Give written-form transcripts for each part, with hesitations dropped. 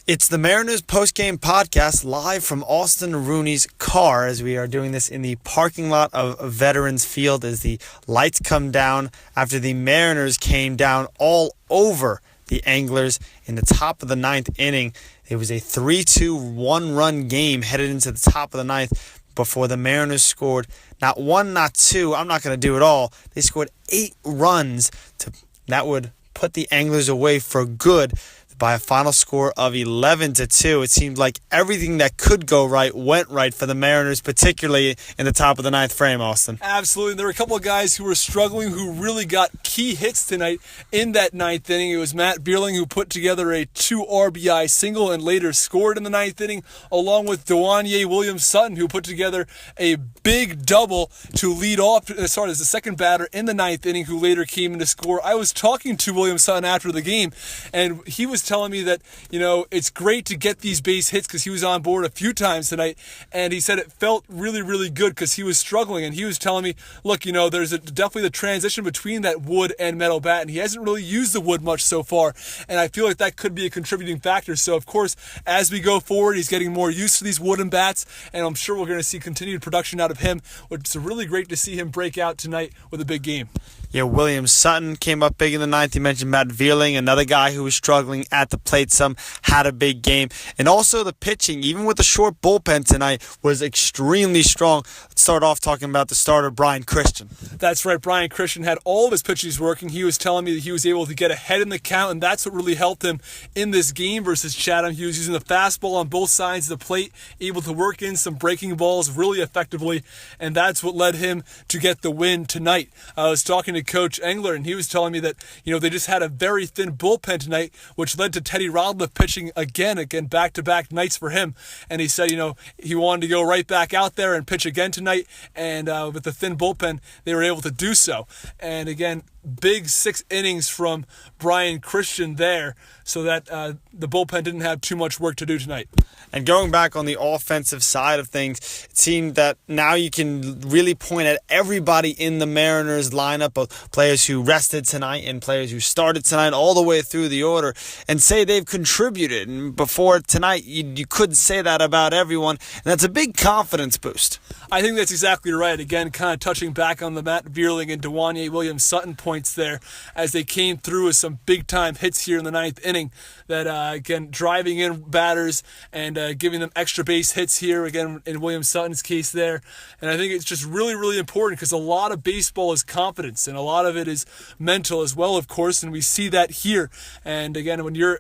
It's the Mariners postgame podcast live from Austin Rooney's car as we are doing this in the parking lot of Veterans Field as the lights come down after the Mariners came down all over the Anglers in the top of the ninth inning. It was a 3-2 one-run game headed into the top of the ninth before the Mariners scored not one, not two. I'm not going to do it all. They scored 8 runs. That would put the Anglers away for good by a final score of 11-2. It seemed like everything that could go right went right for the Mariners, particularly in the top of the ninth frame, Austin. Absolutely. There were a couple of guys who were struggling who really got key hits tonight in that ninth inning. It was Matt Bierling who put together a 2 RBI single and later scored in the ninth inning, along with Dwanye Williams-Sutton, who put together a big double to lead off as far as the second batter in the ninth inning, who later came in to score. I was talking to Williams-Sutton after the game, and he was telling me that, it's great to get these base hits because he was on board a few times tonight, and he said it felt really, really good because he was struggling, and he was telling me, look, there's definitely the transition between that wood and metal bat, and he hasn't really used the wood much so far, and I feel like that could be a contributing factor. So, of course, as we go forward, he's getting more used to these wooden bats, and I'm sure we're going to see continued production out of him, which is really great to see him break out tonight with a big game. Yeah, Williams-Sutton came up big in the ninth. You mentioned Matt Bierling, another guy who was struggling at the plate some, had a big game. And also the pitching, even with the short bullpen tonight, was extremely strong. Let's start off talking about the starter, Brian Christian. That's right. Brian Christian had all of his pitches working. He was telling me that he was able to get ahead in the count, and that's what really helped him in this game versus Chatham. He was using the fastball on both sides of the plate, able to work in some breaking balls really effectively, and that's what led him to get the win tonight. I was talking to Coach Engler, and he was telling me that, they just had a very thin bullpen tonight, which led to Teddy Rodliff pitching again, back-to-back nights for him. And he said, he wanted to go right back out there and pitch again tonight, and with the thin bullpen, they were able to do so. And again, big 6 innings from Brian Christian there, so that the bullpen didn't have too much work to do tonight. And going back on the offensive side of things, it seemed that now you can really point at everybody in the Mariners lineup, both players who rested tonight and players who started tonight, all the way through the order, and say they've contributed. And before tonight, you couldn't say that about everyone, and that's a big confidence boost. I think that's exactly right. Again, kind of touching back on the Matt Bierling and Dwanye Williams-Sutton points there as they came through with some big-time hits here in the ninth inning that, again, driving in batters and giving them extra base hits here, again, in Williams-Sutton's case there. And I think it's just really, really important because a lot of baseball is confidence and a lot of it is mental as well, of course, and we see that here. And, again, when you're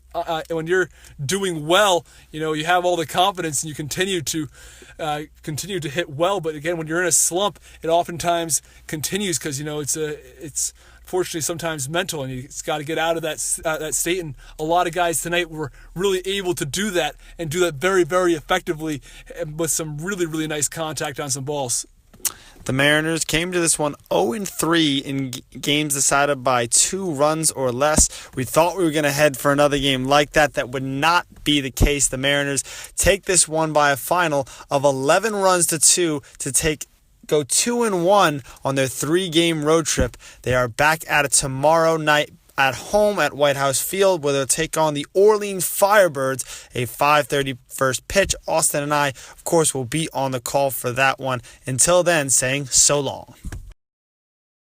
doing well, you have all the confidence and you continue to hit well. But again, when you're in a slump, it oftentimes continues because it's fortunately sometimes mental, and it's got to get out of that state. And a lot of guys tonight were really able to do that and do that very, very effectively with some really, really nice contact on some balls. The Mariners came to this one 0-3 in games decided by 2 runs or less. We thought we were going to head for another game like that. That would not be the case. The Mariners take this one by a final of 11 runs to 2 to go 2-1 on their 3-game road trip. They are back at it tomorrow night at home at White House Field, where they'll take on the Orleans Firebirds, a 5:30 first pitch. Austin and I, of course, will be on the call for that one. Until then, saying so long.